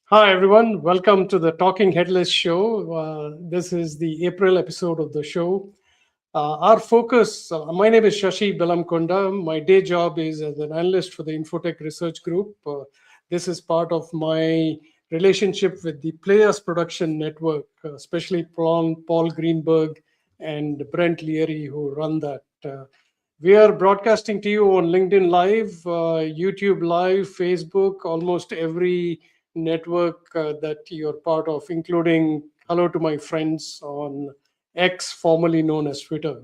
Hi, everyone. Welcome to the Talking Headless show. This is the April episode of the show. Our focus, my name is Shashi Belamkonda. My day job is as an analyst for the Infotech Research Group. This is part of my relationship with the Players Production Network, especially Paul Greenberg and Brent Leary, who run that. We are broadcasting to you on LinkedIn Live, YouTube Live, Facebook, almost every network that you're part of, including hello to my friends on X, formerly known as Twitter.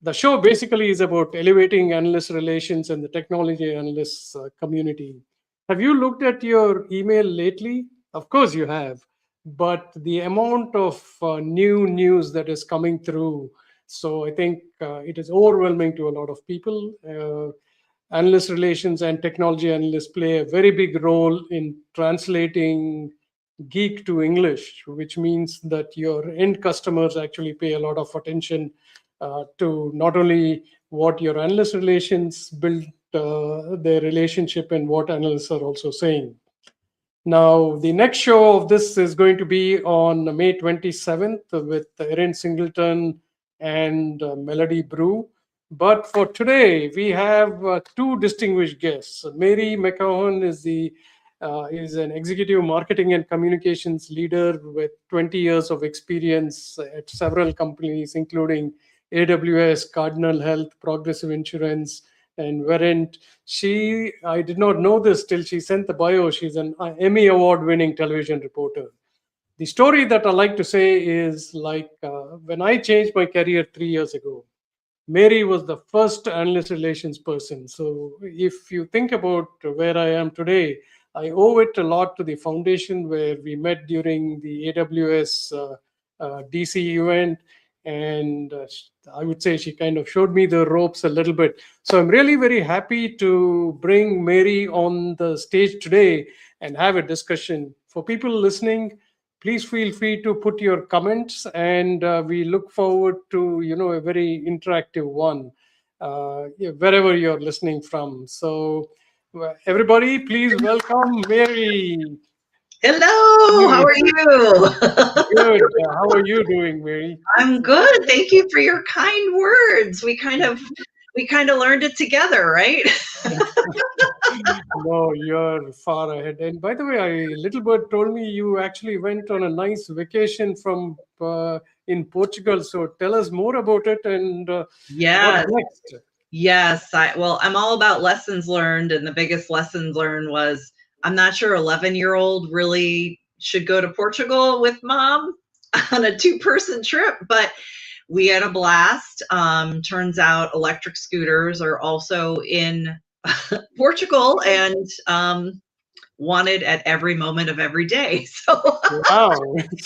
The show basically is about elevating analyst relations and the technology analysts community. Have you looked at your email lately? Of course you have, but the amount of new news that is coming through, so I think it is overwhelming to a lot of people. Analyst relations and technology analysts play a very big role in translating geek to English, which means that your end customers actually pay a lot of attention to not only what your analyst relations build their relationship and what analysts are also saying. Now, the next show of this is going to be on May 27th with Erin Singleton and Melody Brew. But for today, we have two distinguished guests. Mary McCowan is an executive marketing and communications leader with 20 years of experience at several companies, including AWS, Cardinal Health, Progressive Insurance, and Verint. I did not know this till she sent the bio. She's an Emmy Award-winning television reporter. The story that I like to say is when I changed my career 3 years ago, Mary was the first analyst relations person. So if you think about where I am today, I owe it a lot to the foundation where we met during the AWS DC event. And I would say she kind of showed me the ropes a little bit. So I'm really very happy to bring Mary on the stage today and have a discussion. For people listening, please feel free to put your comments, and we look forward to a very interactive one wherever you're listening from. So everybody, please welcome Mary. Hello, how are you? Good. How are you doing, Mary? I'm good. Thank you for your kind words. We kind of learned it together, right? No, you're far ahead. And by the way, Little Bird told me you actually went on a nice vacation from in Portugal. So tell us more about it and what Yes, next. yes. I'm all about lessons learned, and the biggest lessons learned was I'm not sure 11-year-old really should go to Portugal with mom on a two-person trip, but we had a blast. Turns out electric scooters are also in Portugal, and wanted at every moment of every day. So Wow.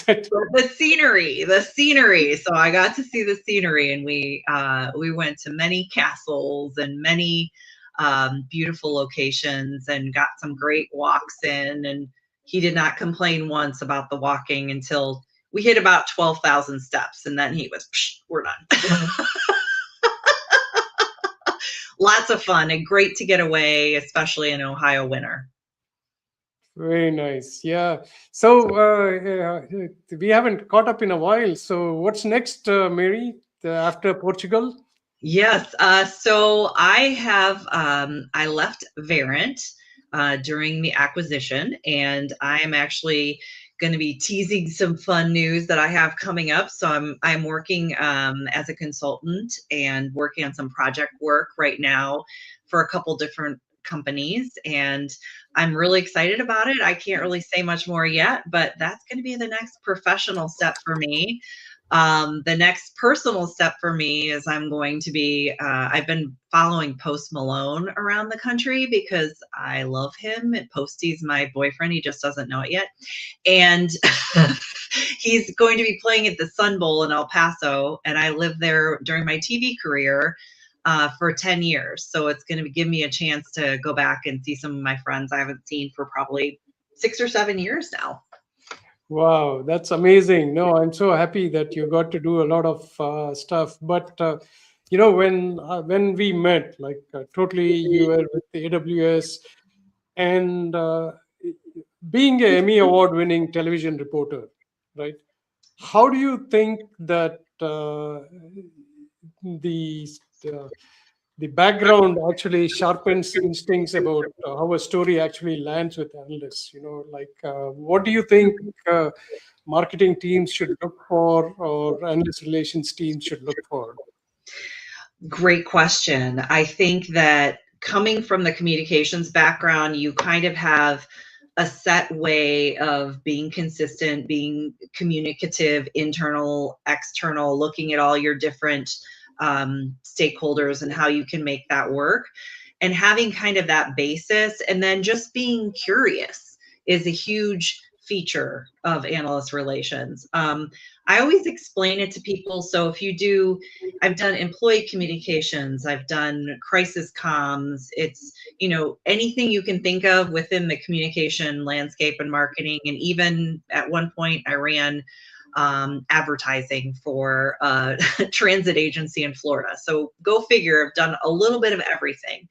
the scenery. So I got to see the scenery, and we went to many castles and many beautiful locations, and got some great walks in. And he did not complain once about the walking until we hit about 12,000 steps, and then he was, Psh, we're done. Lots of fun and great to get away, especially in Ohio winter. Very nice. Yeah. So we haven't caught up in a while. So what's next, Mary, after Portugal? Yes. So I left Verint during the acquisition, and I am actually going to be teasing some fun news that I have coming up. So I'm working as a consultant and working on some project work right now for a couple different companies, and I'm really excited about it. I can't really say much more yet, but that's going to be the next professional step for me. The next personal step for me is I've been following Post Malone around the country because I love him. Posty's my boyfriend. He just doesn't know it yet. And he's going to be playing at the Sun Bowl in El Paso. And I lived there during my TV career for 10 years. So it's going to give me a chance to go back and see some of my friends I haven't seen for probably 6 or 7 years now. Wow, that's amazing. No, I'm so happy that you got to do a lot of stuff. But when we met, totally, you were with the AWS, and being a Emmy award-winning television reporter, right? How do you think that the uh, the background actually sharpens instincts about how a story actually lands with analysts? Like what do you think marketing teams should look for, or analyst relations teams should look for? Great question. I think that coming from the communications background, you kind of have a set way of being consistent, being communicative, internal, external, looking at all your different stakeholders and how you can make that work. And having kind of that basis, and then just being curious is a huge feature of analyst relations. I always explain it to people. So if you do, I've done employee communications, I've done crisis comms. It's, anything you can think of within the communication landscape and marketing. And even at one point, I ran advertising for a transit agency in Florida. So go figure, I've done a little bit of everything.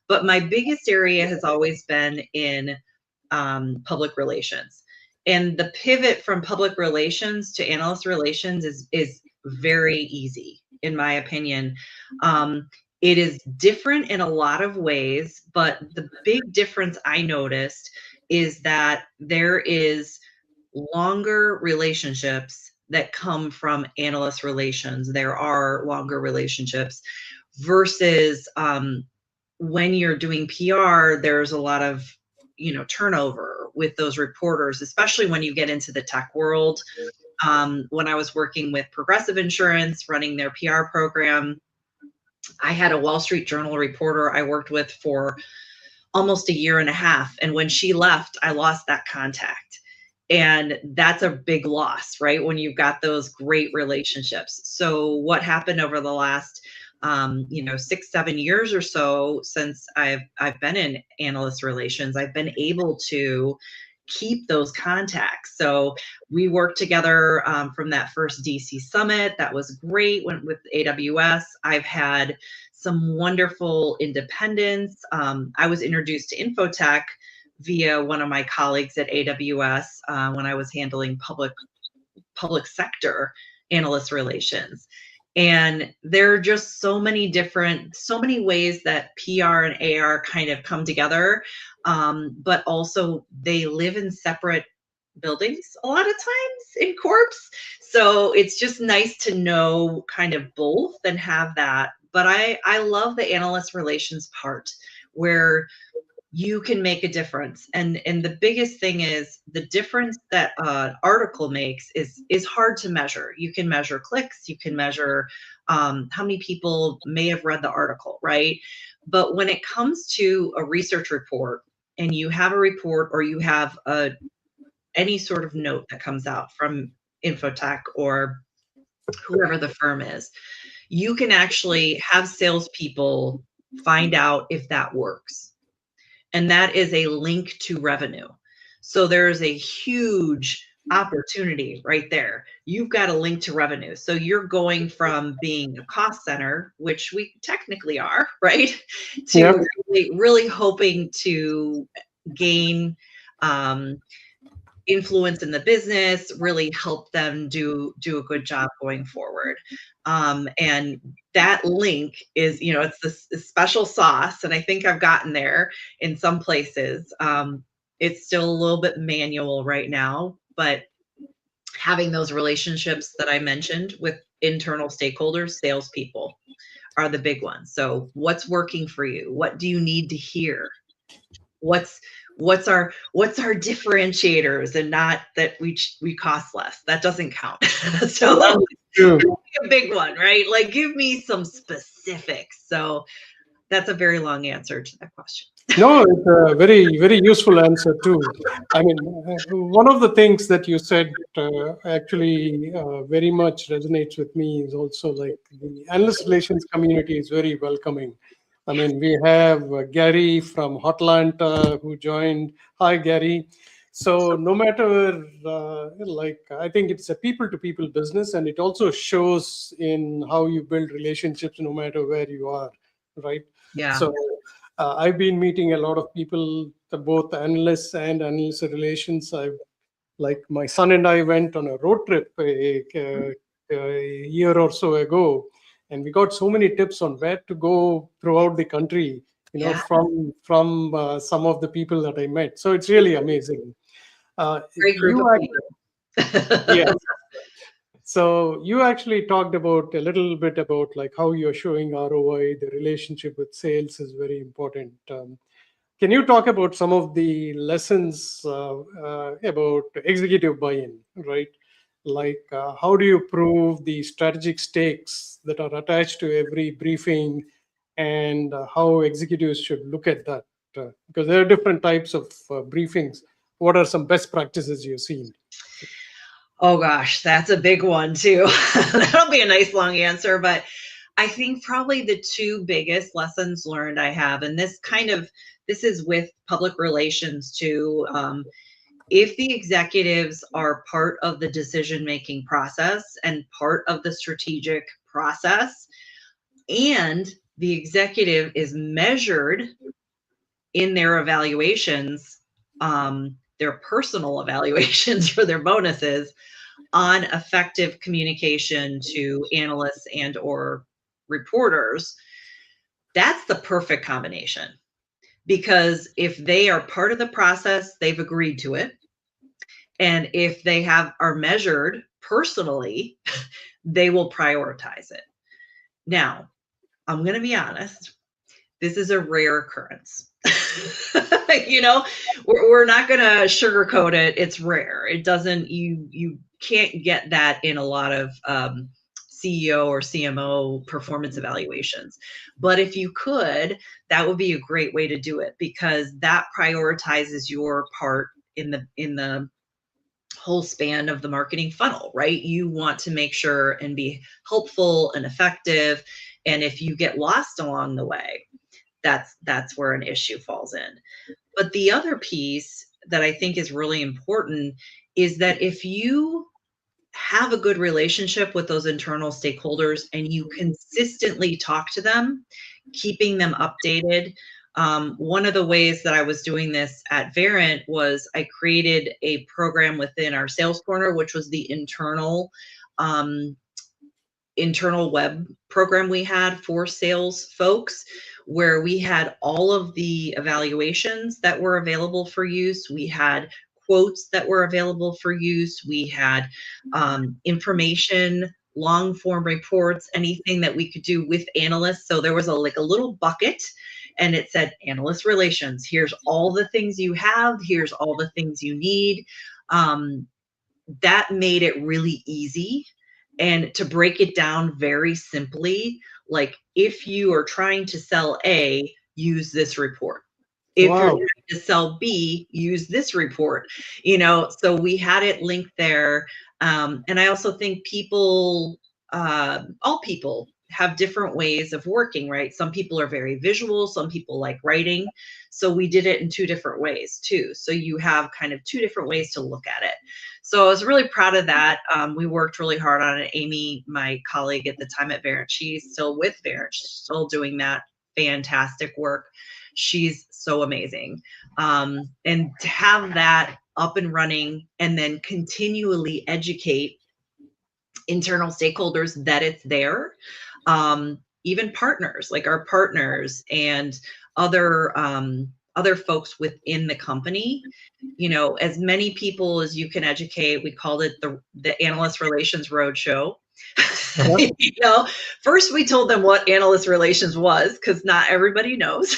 But my biggest area has always been in public relations. And the pivot from public relations to analyst relations is very easy, in my opinion. It is different in a lot of ways, but the big difference I noticed is that there is longer relationships that come from analyst relations. There are longer relationships versus when you're doing PR, there's a lot of turnover with those reporters, especially when you get into the tech world. When I was working with Progressive Insurance, running their PR program, I had a Wall Street Journal reporter I worked with for almost a year and a half. And when she left, I lost that contact. And that's a big loss, right? When you've got those great relationships. So what happened over the last 6-7 years or so since I've been in analyst relations, I've been able to keep those contacts. So we worked together from that first DC summit. That was great. Went with AWS. I've had some wonderful independents. I was introduced to Infotech via one of my colleagues at AWS when I was handling public sector analyst relations. And there are just so many ways that PR and AR kind of come together, but also they live in separate buildings a lot of times in corps. So it's just nice to know kind of both and have that. But I love the analyst relations part where you can make a difference. And the biggest thing is the difference that an article makes is hard to measure. You can measure clicks, you can measure how many people may have read the article, right? But when it comes to a research report, and you have a report or you have any sort of note that comes out from Infotech or whoever the firm is, you can actually have salespeople find out if that works. And that is a link to revenue. So there's a huge opportunity right there. You've got a link to revenue. So you're going from being a cost center, which we technically are, right, to Yeah. really hoping to gain influence in the business, really help them do a good job going forward. And that link is, it's this special sauce. And I think I've gotten there in some places. It's still a little bit manual right now, but having those relationships that I mentioned with internal stakeholders, salespeople are the big ones. So what's working for you? What do you need to hear? What's our differentiators, and not that we cost less. That doesn't count. So that's a big one, right? Like, give me some specifics. So that's a very long answer to that question. No, it's a very, very useful answer too. I mean, one of the things that you said actually very much resonates with me is also like the analyst relations community is very welcoming. I mean, we have Gary from Hotlanta who joined. Hi, Gary. So no matter, I think it's a people-to-people business, and it also shows in how you build relationships no matter where you are, right? Yeah. So I've been meeting a lot of people, both analysts and analyst relations. Like my son and I went on a road trip a year or so ago, and we got so many tips on where to go throughout the country. Yeah, From some of the people that I met. So it's really amazing. great group of You actually, people. yes. So you actually talked about a little bit about like how you're showing ROI. The relationship with sales is very important. Can you talk about some of the lessons about executive buy-in, right? Like how do you prove the strategic stakes that are attached to every briefing, and how executives should look at that? Because there are different types of briefings. What are some best practices you've seen? Oh gosh, that's a big one too. That'll be a nice long answer, but I think probably the two biggest lessons learned I have, and this is with public relations too. If the executives are part of the decision making process and part of the strategic process, and the executive is measured in their evaluations, their personal evaluations for their bonuses on effective communication to analysts and or reporters, that's the perfect combination. Because if they are part of the process, they've agreed to it. And if they are measured personally, they will prioritize it. Now, I'm going to be honest, this is a rare occurrence. you know, we're not going to sugarcoat it. It's rare. It doesn't, you can't get that in a lot of CEO or CMO performance evaluations. But if you could, that would be a great way to do it, because that prioritizes your part in the whole span of the marketing funnel, right? You want to make sure and be helpful and effective. And if you get lost along the way, that's where an issue falls in. But the other piece that I think is really important is that if you have a good relationship with those internal stakeholders and you consistently talk to them, keeping them updated. One of the ways that I was doing this at Verint was I created a program within our sales corner, which was the internal web program we had for sales folks, where we had all of the evaluations that were available for use. We had quotes that were available for use. We had information, long form reports, anything that we could do with analysts. So there was a little bucket, and it said analyst relations. Here's all the things you have. Here's all the things you need. That made it really easy. And to break it down very simply, like if you are trying to sell A, use this report. If you're Wow. trying to sell B, use this report. So we had it linked there. And I also think all people have different ways of working, right? Some people are very visual, some people like writing. So we did it in two different ways too. So you have kind of two different ways to look at it. So I was really proud of that. We worked really hard on it. Amy, my colleague at the time at Verint, she's still with Verint, she's still doing that fantastic work. She's so amazing. And to have that up and running and then continually educate internal stakeholders that it's there, even partners, like our partners and other folks within the company, as many people as you can educate. We called it the Analyst Relations Roadshow. First we told them what analyst relations was, because not everybody knows.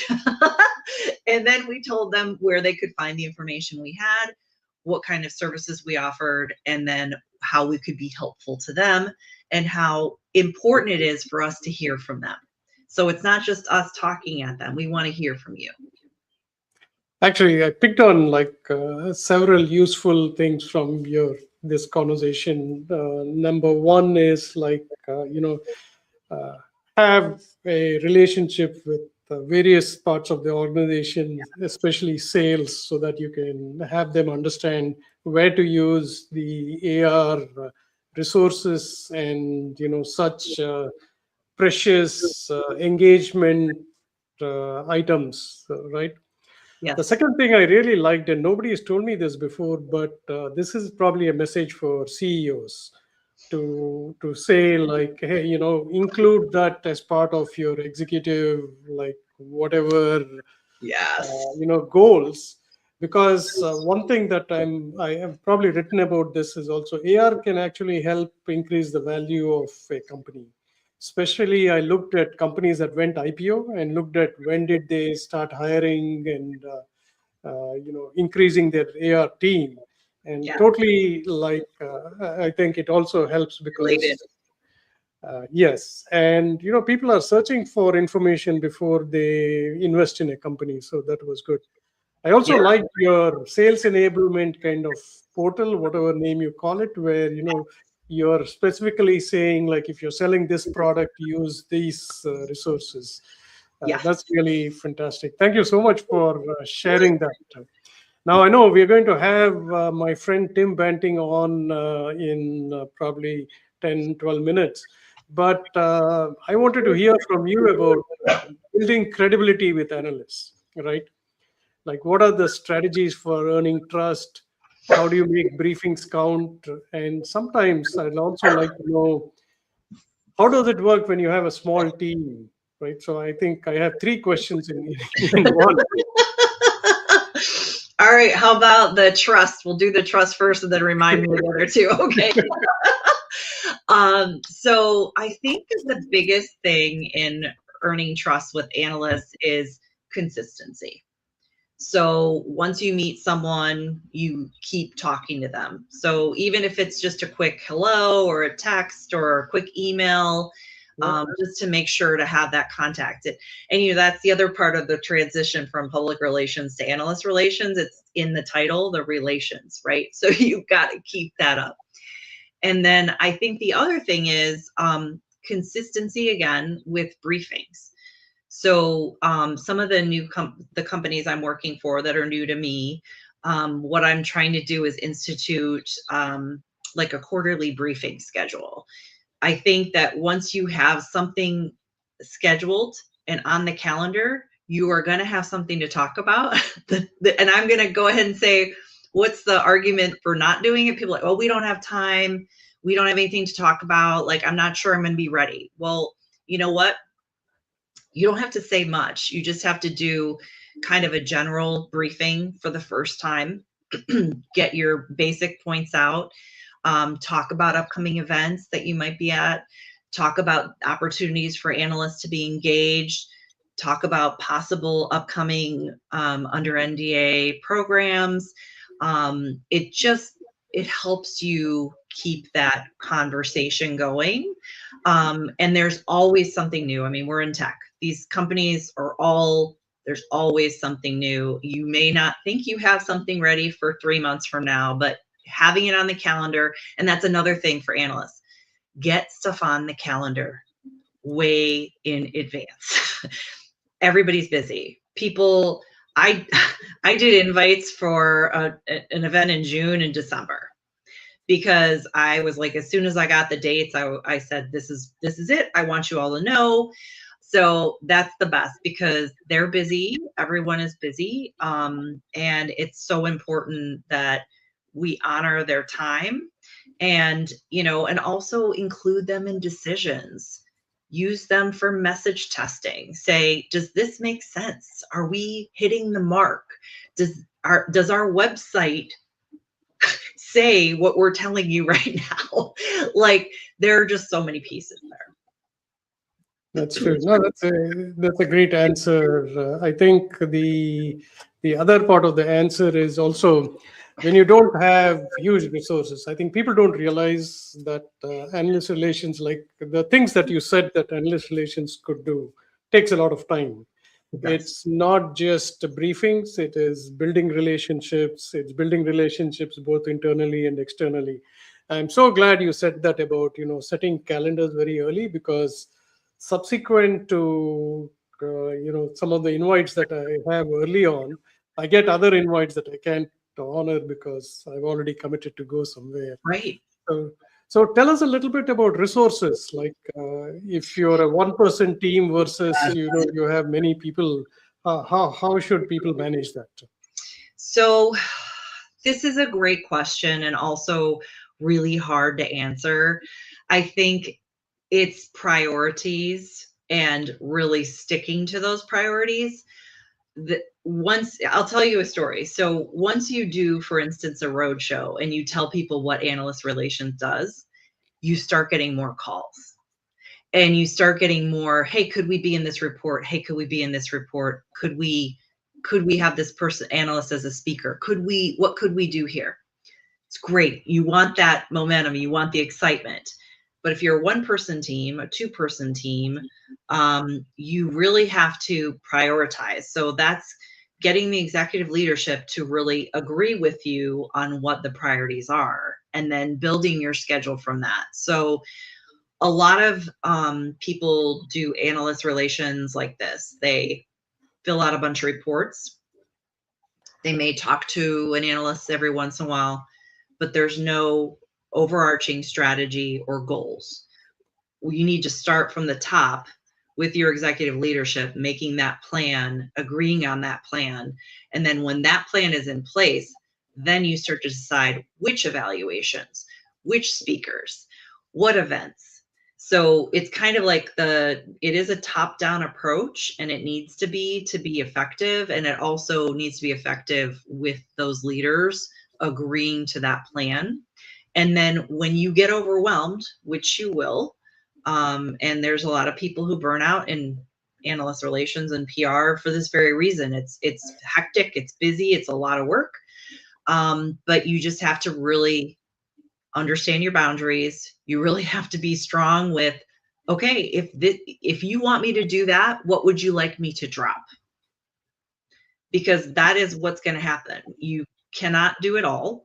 And then we told them where they could find the information we had, what kind of services we offered, and then how we could be helpful to them, and how important it is for us to hear from them. So it's not just us talking at them. We want to hear from you. Actually, I picked on several useful things from this conversation. Number one is have a relationship with various parts of the organization, especially sales, so that you can have them understand where to use the AR resources and such precious engagement items, right? The Yes. second thing I really liked, and nobody has told me this before, but this is probably a message for CEOs to say like, hey, include that as part of your executive, like whatever Yes. goals, because one thing that I have probably written about this is also AR can actually help increase the value of a company. Especially I looked at companies that went IPO and looked at when did they start hiring and increasing their AR team, and Yeah. totally like I think it also helps Related. because yes, and people are searching for information before they invest in a company, so that was good. I also Yeah. like your sales enablement kind of portal, whatever name you call it, where you're specifically saying like if you're selling this product, use these resources. Yes. That's really fantastic. Thank you so much for sharing that. Now I know we're going to have my friend Tim Banting on in probably 10, 12 minutes, but I wanted to hear from you about building credibility with analysts, right? Like, what are the strategies for earning trust? How do you make briefings count? And sometimes I'd also like to know, how does it work when you have a small team, right? So I think I have three questions in in one. All right. How about the trust? We'll do the trust first and then remind me of the other two. Okay. So I think the biggest thing in earning trust with analysts is consistency. So once you meet someone, you keep talking to them. So even if it's just a quick hello or a text or a quick email, Yeah, just to make sure to have that contact. And that's the other part of the transition from public relations to analyst relations. It's in the title, the relations, right? So you've got to keep that up. And then I think the other thing is consistency again with briefings. So some of the the companies I'm working for that are new to me, what I'm trying to do is institute like a quarterly briefing schedule. I think that once you have something scheduled and on the calendar, you are going to have something to talk about. And I'm going to go ahead and say, what's the argument for not doing it? People are like, oh, we don't have time. We don't have anything to talk about. Like, I'm not sure I'm going to be ready. Well, you know what? You don't have to say much. You just have to do kind of a general briefing for the first time, get your basic points out, talk about upcoming events that you might be at, talk about opportunities for analysts to be engaged, talk about possible upcoming under NDA programs. It helps you keep that conversation going. And there's always something new. I mean, we're in tech. These companies are there's always something new. You may not think you have something ready for 3 months from now, but having it on the calendar, and that's another thing for analysts, get stuff on the calendar way in advance. Everybody's busy. People, I I did invites for an event in June and December because I was like, as soon as I got the dates, I said, this is it. I want you all to know. So that's the best because they're busy. Everyone is busy. And it's so important that we honor their time and, and also include them in decisions. Use them for message testing. Say, does this make sense? Are we hitting the mark? Does our website say what we're telling you right now? Like, there are just so many pieces there. that's true. No, that's a great answer. I think the other part of the answer is also when you don't have huge resources. I think people don't realize that analyst relations, like the things that you said that analyst relations could do, takes a lot of time. It does. It's not just briefings, it is building relationships. It's building relationships both internally and externally. I'm so glad you said that about setting calendars very early, because subsequent to some of the invites that I have early on, I get other invites that I can't honor because I've already committed to go somewhere. Right. So So tell us a little bit about resources, like if you're a one-person team versus you have many people, how should people manage that? So this is a great question and also really hard to answer. I think it's priorities and really sticking to those priorities. Once I'll tell you a story. So once you do, for instance, a road show and you tell people what analyst relations does, you start getting more calls and you start getting more, hey, could we be in this report? Hey, could we be in this report? Could we have this person analyst as a speaker? What could we do here? It's great. You want that momentum, you want the excitement. But if you're a one-person team, a two-person team, you really have to prioritize. So that's getting the executive leadership to really agree with you on what the priorities are, and then building your schedule from that. So a lot of people do analyst relations like this. They fill out a bunch of reports. They may talk to an analyst every once in a while, but there's no overarching strategy or goals. You need to start from the top with your executive leadership, making that plan, agreeing on that plan. And then when that plan is in place, then you start to decide which evaluations, which speakers, what events. So it's kind of like it is a top-down approach, and it needs to be effective. And it also needs to be effective with those leaders agreeing to that plan. And then when you get overwhelmed, which you will, and there's a lot of people who burn out in analyst relations and PR for this very reason. It's hectic, it's busy, it's a lot of work. But you just have to really understand your boundaries. You really have to be strong with, okay, if you want me to do that, what would you like me to drop? Because that is what's going to happen. You cannot do it all.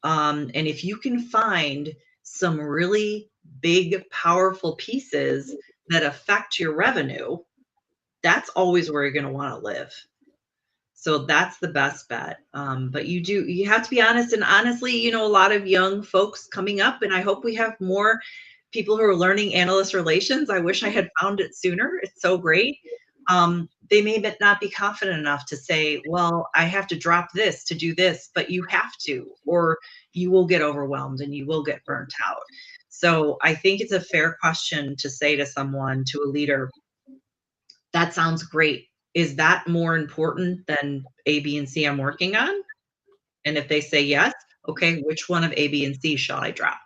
And if you can find some really big, powerful pieces that affect your revenue, that's always where you're going to want to live. So that's the best bet. But you have to be honest. And honestly, a lot of young folks coming up, and I hope we have more people who are learning analyst relations. I wish I had found it sooner. It's so great. They may not be confident enough to say, well, I have to drop this to do this, but you have to, or you will get overwhelmed and you will get burnt out. So I think it's a fair question to say to someone, to a leader, that sounds great. Is that more important than A, B, and C I'm working on? And if they say yes, okay, which one of A, B, and C shall I drop?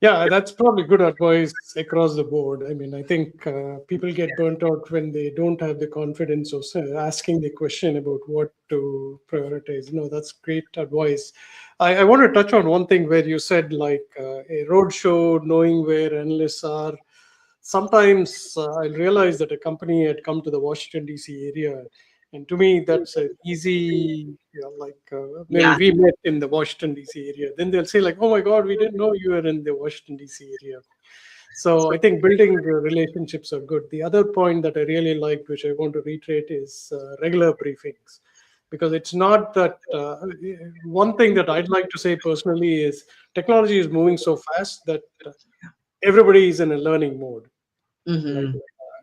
Yeah, that's probably good advice across the board. I mean, I think people get burnt out when they don't have the confidence of asking the question about what to prioritize. No, that's great advice. I want to touch on one thing where you said like a road show, knowing where analysts are. Sometimes I realized that a company had come to the Washington D.C. area, and to me that's an easy, maybe Yeah. we met in the Washington D.C. area. Then they'll say like, "Oh my God, we didn't know you were in the Washington D.C. area." So I think building relationships are good. The other point that I really liked, which I want to reiterate, is regular briefings, because it's not that one thing that I'd like to say personally is technology is moving so fast that everybody is in a learning mode. Like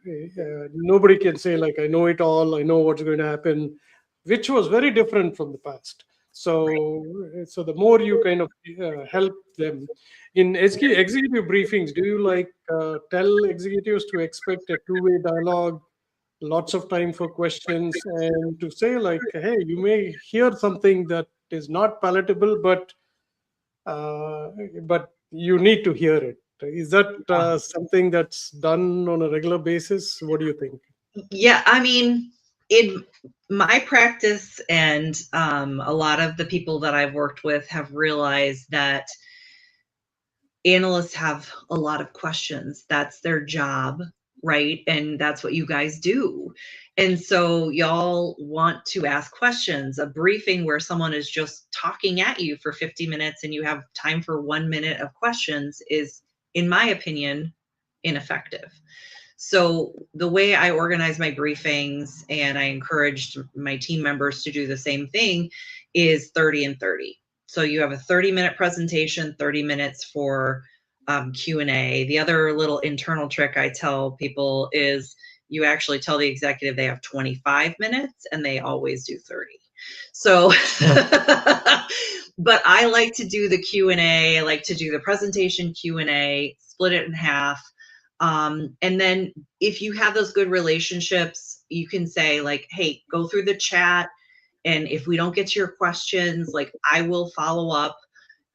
Mm-hmm. nobody can say like I know it all, I know what's going to happen, which was very different from the past. So the more you kind of help them in executive briefings, do you like tell executives to expect a two-way dialogue, lots of time for questions, and to say like, hey, you may hear something that is not palatable, but you need to hear it. Is that something that's done on a regular basis? What do you think? Yeah, I mean, in my practice and a lot of the people that I've worked with have realized that analysts have a lot of questions. That's their job, right? And that's what you guys do. And so y'all want to ask questions. A briefing where someone is just talking at you for 50 minutes and you have time for 1 minute of questions is, in my opinion, ineffective. So the way I organize my briefings, and I encouraged my team members to do the same thing, is 30 and 30. So you have a 30-minute presentation, 30 minutes for Q&A. The other little internal trick I tell people is you actually tell the executive they have 25 minutes and they always do 30. So, but I like to do the Q&A. I like to do the presentation Q&A, split it in half. And then if you have those good relationships, you can say like, hey, go through the chat. And if we don't get to your questions, like I will follow up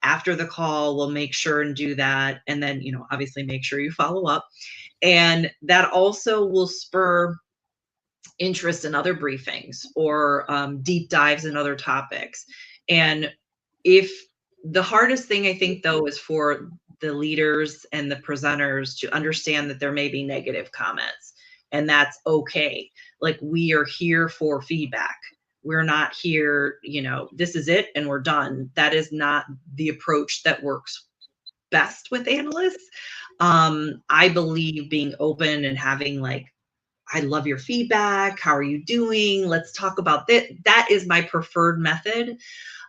after the call. We'll make sure and do that. And then, obviously make sure you follow up. And that also will spur interest in other briefings or deep dives in other topics. And if the hardest thing I think though is for the leaders and the presenters to understand that there may be negative comments, and that's okay. Like we are here for feedback. We're not here, this is it and we're done. That is not the approach that works best with analysts. I believe being open and having like, I love your feedback. How are you doing? Let's talk about that. That is my preferred method.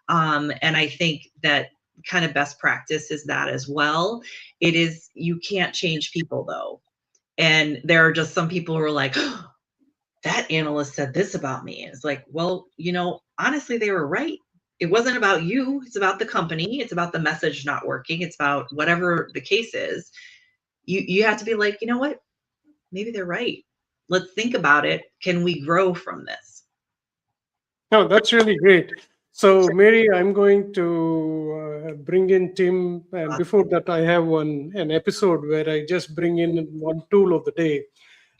And I think that kind of best practice is that as well. It is, you can't change people though. And there are just some people who are like, oh, that analyst said this about me. It's like, well, honestly, they were right. It wasn't about you. It's about the company. It's about the message not working. It's about whatever the case is. You have to be like, you know what? Maybe they're right. Let's think about it. Can we grow from this? No, that's really great. So, Mary, I'm going to bring in Tim, and before that, I have an episode where I just bring in one tool of the day.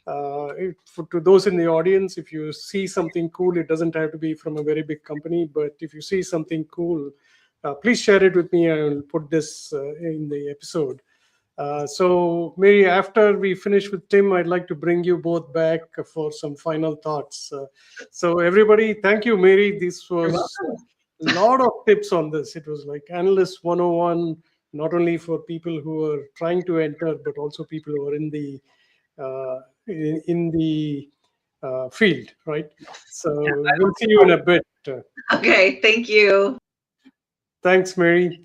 To those in the audience, if you see something cool, it doesn't have to be from a very big company, but if you see something cool, please share it with me. I will put this in the episode. So, Mary, after we finish with Tim, I'd like to bring you both back for some final thoughts. So, everybody, thank you, Mary. This was a lot of tips on this. It was like Analyst 101, not only for people who are trying to enter, but also people who are in the field, right? So, we'll see you in a bit. Okay, thank you. Thanks, Mary.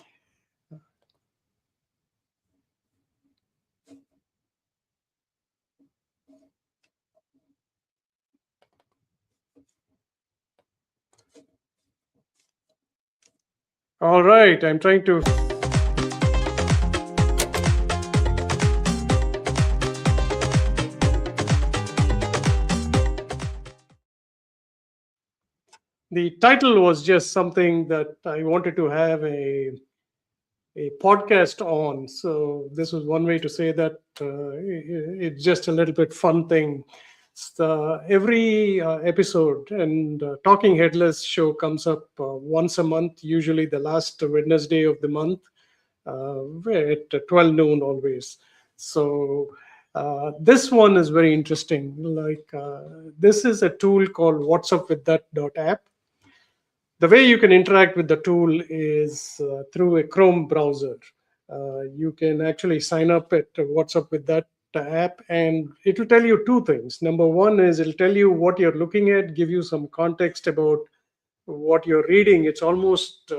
All right, I'm trying to. The title was just something that I wanted to have a podcast on. So this was one way to say that it's just a little bit fun thing. Every episode and Talking Headless show comes up once a month, usually the last Wednesday of the month at 12 noon always. So this one is very interesting. Like this is a tool called What's Up With That app. The way you can interact with the tool is through a Chrome browser. You can actually sign up at What's Up With That app, and it will tell you two things. Number one is it'll tell you what you're looking at, give you some context about what you're reading. It's almost,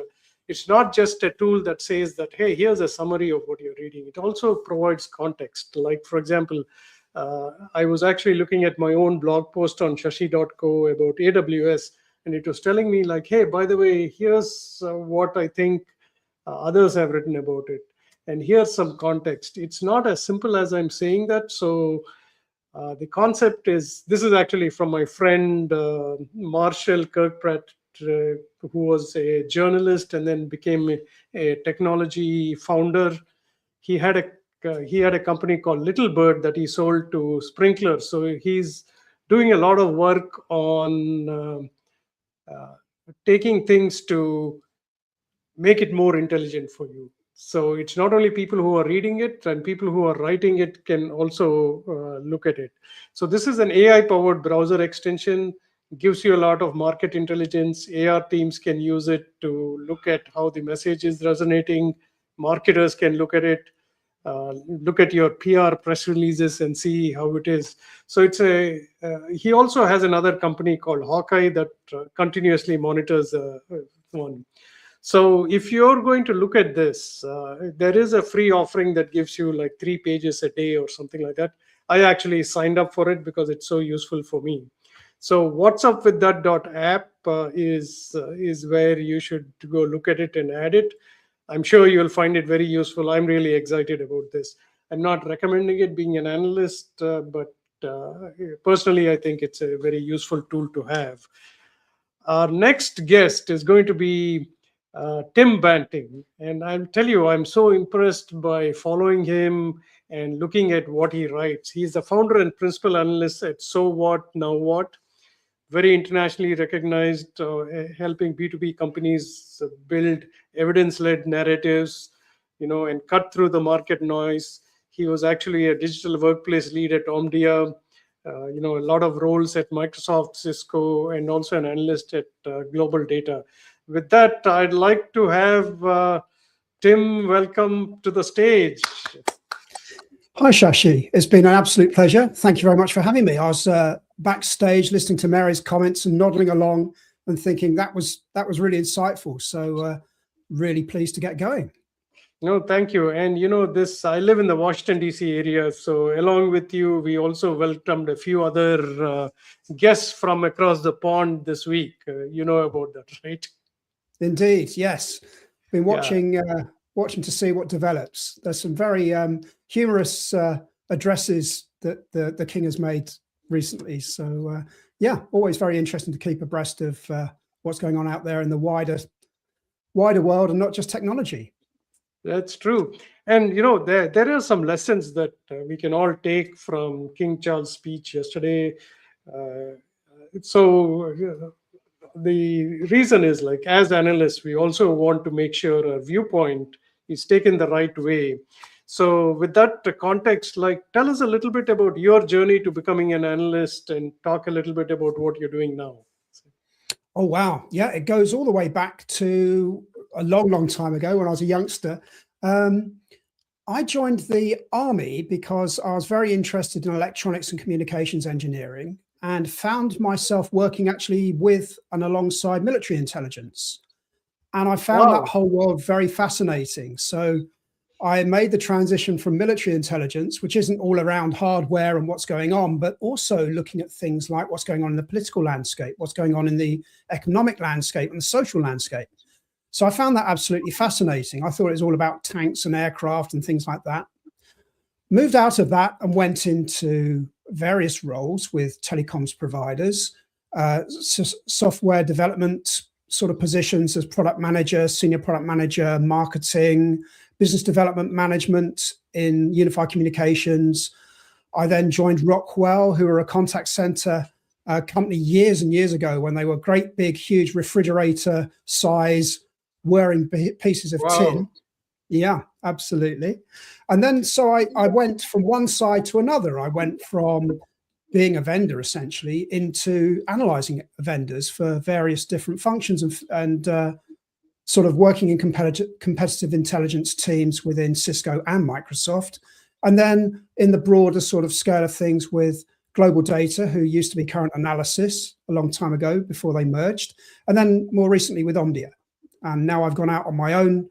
it's not just a tool that says that, hey, here's a summary of what you're reading. It also provides context. Like, for example, I was actually looking at my own blog post on shashi.co about AWS, and it was telling me like, hey, by the way, here's what I think others have written about it. And here's some context. It's not as simple as I'm saying that. So the concept is, this is actually from my friend Marshall Kirkpratt, who was a journalist and then became a technology founder. He had a company called Little Bird that he sold to Sprinkler. So he's doing a lot of work on taking things to make it more intelligent for you. So it's not only people who are reading it, and people who are writing it can also look at it. So this is an AI powered browser extension, gives you a lot of market intelligence. AR teams can use it to look at how the message is resonating. Marketers can look at it, look at your PR press releases and see how it is. So it's he also has another company called Hawkeye that continuously monitors one. So if you're going to look at this, there is a free offering that gives you like 3 pages a day or something like that. I actually signed up for it because it's so useful for me. So what's up with that app is where you should go look at it and add it. I'm sure you'll find it very useful. I'm really excited about this. I'm not recommending it being an analyst, but personally, I think it's a very useful tool to have. Our next guest is going to be Tim Banting. And I'll tell you, I'm so impressed by following him and looking at what he writes. He's the founder and principal analyst at So What, Now What, very internationally recognized, helping B2B companies build evidence-led narratives, and cut through the market noise. He was actually a digital workplace lead at Omdia, a lot of roles at Microsoft, Cisco, and also an analyst at Global Data. With that, I'd like to have Tim welcome to the stage. Hi, Shashi. It's been an absolute pleasure. Thank you very much for having me. I was backstage listening to Mary's comments and nodding along and thinking that was really insightful. So really pleased to get going. No, thank you. And I live in the Washington, D.C. area. So along with you, we also welcomed a few other guests from across the pond this week. You know about that, right? Indeed, yes. Been watching watching to see what develops. There's some very humorous addresses that the King has made recently. So always very interesting to keep abreast of what's going on out there in the wider world and not just technology. That's true. And, there are some lessons that we can all take from King Charles' speech yesterday. The reason is, like, as analysts, we also want to make sure our viewpoint is taken the right way. So with that context, tell us a little bit about your journey to becoming an analyst and talk a little bit about what you're doing now. Oh, wow. Yeah, it goes all the way back to a long time ago when I was a youngster. I joined the army because I was very interested in electronics and communications engineering and found myself working actually with and alongside military intelligence. And I found that whole world very fascinating. So I made the transition from military intelligence, which isn't all around hardware and what's going on, but also looking at things like what's going on in the political landscape, what's going on in the economic landscape and the social landscape. So I found that absolutely fascinating. I thought it was all about tanks and aircraft and things like that. Moved out of that and went into various roles with telecoms providers, software development sort of positions as product manager, senior product manager, marketing, business development management in unified communications. I then joined Rockwell, who were a contact center company years and years ago when they were great, big, huge refrigerator size, whirring pieces of tin. Yeah, absolutely. And then so I went from one side to another. I went from being a vendor essentially into analyzing vendors for various different functions and sort of working in competitive intelligence teams within Cisco and Microsoft. And then in the broader sort of scale of things with Global Data, who used to be Current Analysis a long time ago before they merged. And then more recently with Omdia. And now I've gone out on my own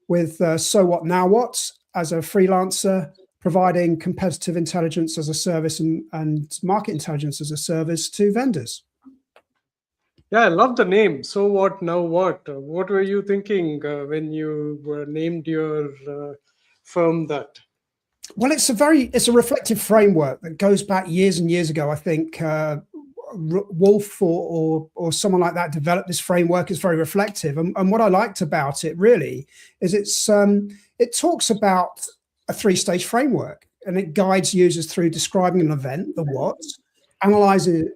with So What, Now What as a freelancer, providing competitive intelligence as a service and market intelligence as a service to vendors. Yeah, I love the name. So What, Now What? What were you thinking when you were named your firm that? Well, it's a reflective framework that goes back years and years ago. I think Wolf or someone like that developed this framework. It's very reflective. And what I liked about it really is it talks about a 3-stage framework, and it guides users through describing an event, the what, analyzing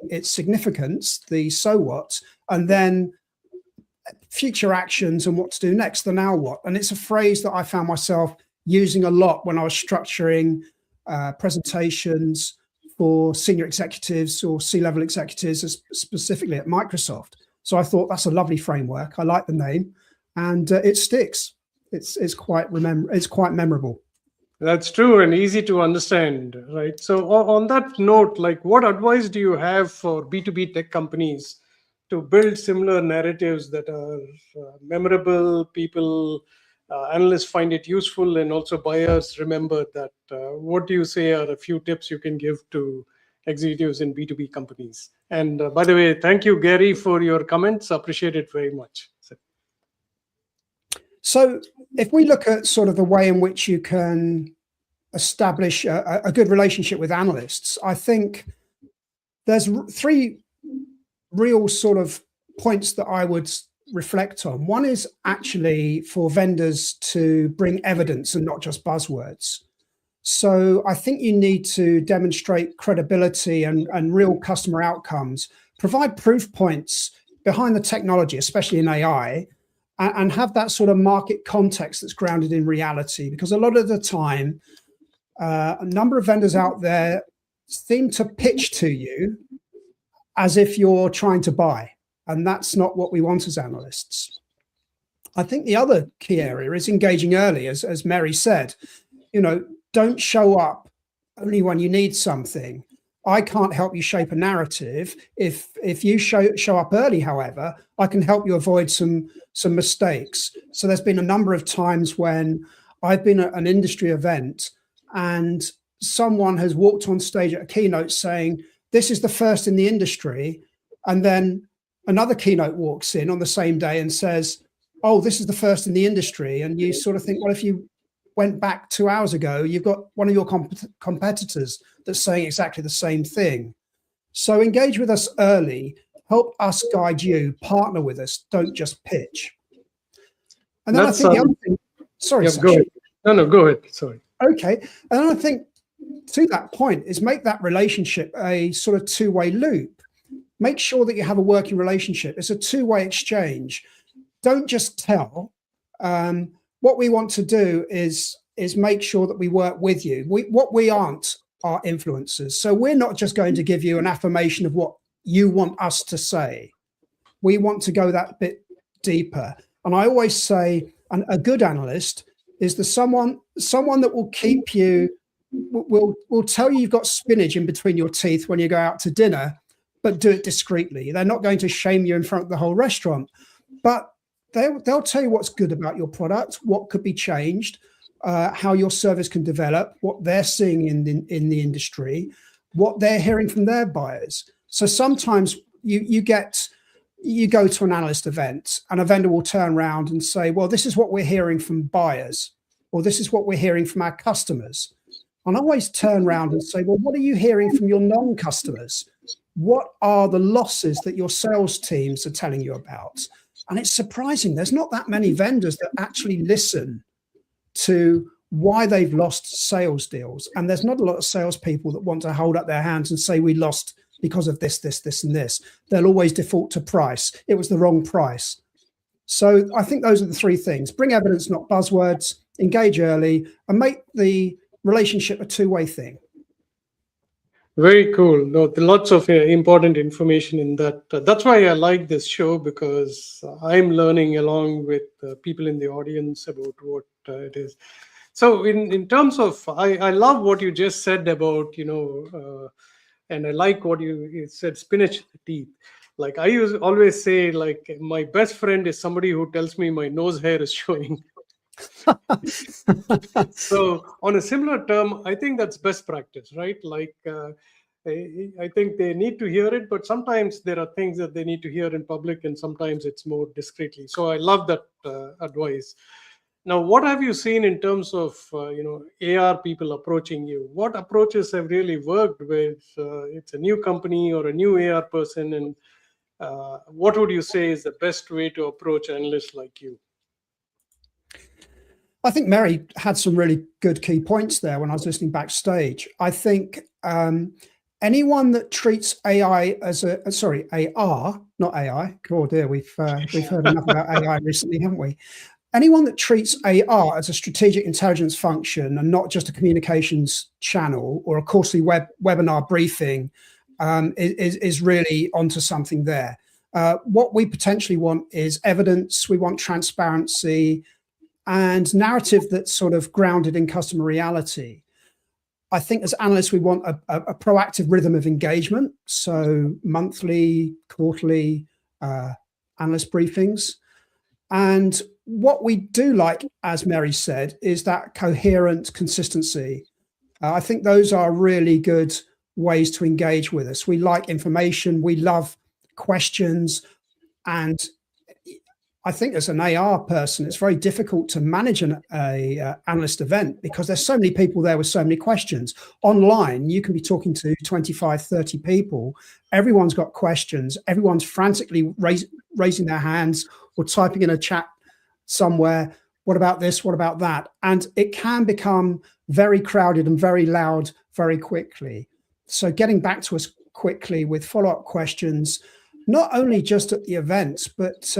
its significance, the so what, and then future actions and what to do next, the now what. And it's a phrase that I found myself using a lot when I was structuring presentations for senior executives or C-level executives, specifically at Microsoft. So I thought that's a lovely framework. I like the name, and it sticks. It's quite memorable. That's true and easy to understand, right? So on that note, what advice do you have for B2B tech companies to build similar narratives that are memorable. People, analysts find it useful, and also buyers remember that. What do you say are a few tips you can give to executives in B2B companies? And by the way, thank you, Gary, for your comments. Appreciate it very much. So if we look at sort of the way in which you can establish a good relationship with analysts, I think there's three real sort of points that I would reflect on. One is actually for vendors to bring evidence and not just buzzwords. So I think you need to demonstrate credibility and real customer outcomes, provide proof points behind the technology, especially in AI, and have that sort of market context that's grounded in reality. Because a lot of the time, a number of vendors out there seem to pitch to you as if you're trying to buy, and that's not what we want as analysts. I think the other key area is engaging early, as Mary said. Don't show up only when you need something. I can't help you shape a narrative. If you show up early, however, I can help you avoid some mistakes. So there's been a number of times when I've been at an industry event and someone has walked on stage at a keynote saying, this is the first in the industry. And then another keynote walks in on the same day and says, oh, this is the first in the industry. And you sort of think, well, if you went back 2 hours ago, you've got one of your competitors that's saying exactly the same thing. So engage with us early, help us guide you, partner with us, don't just pitch. And then I think the other thing, sorry, yeah, go ahead. No, go ahead. Sorry. Okay. And then I think to that point is make that relationship a sort of two-way loop. Make sure that you have a working relationship. It's a two-way exchange. Don't just tell. What we want to do is make sure that we work with you. What we aren't are influencers. So we're not just going to give you an affirmation of what you want us to say. We want to go that bit deeper. And I always say a good analyst is someone that will keep you, will tell you you've got spinach in between your teeth when you go out to dinner, but do it discreetly. They're not going to shame you in front of the whole restaurant, but they'll tell you what's good about your product, what could be changed, how your service can develop, what they're seeing in the industry, what they're hearing from their buyers. So sometimes you go to an analyst event and a vendor will turn around and say, well, this is what we're hearing from buyers, or this is what we're hearing from our customers. And I always turn around and say, well, what are you hearing from your non-customers? What are the losses that your sales teams are telling you about? And it's surprising. There's not that many vendors that actually listen to why they've lost sales deals. And there's not a lot of salespeople that want to hold up their hands and say, we lost because of this, and this. They'll always default to price. It was the wrong price. So I think those are the three things. Bring evidence, not buzzwords. Engage early, and make the relationship a two-way thing. Very cool. No, lots of important information in that. That's why I like this show, because I'm learning along with people in the audience about what it is. So in terms of, I love what you just said about, and I like what you said, spinach teeth. Like I always say, like my best friend is somebody who tells me my nose hair is showing. So on a similar term, I think that's best practice, right? Like I think they need to hear it, but sometimes there are things that they need to hear in public, and sometimes it's more discreetly. So I love that advice. Now, what have you seen in terms of AR people approaching you? What approaches have really worked with it's a new company or a new AR person, and what would you say is the best way to approach analysts like you? I think Mary had some really good key points there when I was listening backstage. I think anyone that treats AI as AR, not AI. Oh dear, we've heard enough about AI recently, haven't we? Anyone that treats AR as a strategic intelligence function and not just a communications channel or a quarterly webinar briefing is really onto something there. What we potentially want is evidence. We want transparency and narrative that's sort of grounded in customer reality. I think as analysts, we want a proactive rhythm of engagement. So monthly, quarterly, analyst briefings. And what we do like, as Mary said, is that coherent consistency. I think those are really good ways to engage with us. We like information, we love questions, and I think as an AR person, it's very difficult to manage an analyst event because there's so many people there with so many questions. Online, you can be talking to 25, 30 people. Everyone's got questions. Everyone's frantically raising their hands or typing in a chat somewhere. What about this? What about that? And it can become very crowded and very loud very quickly. So getting back to us quickly with follow-up questions, not only just at the events, but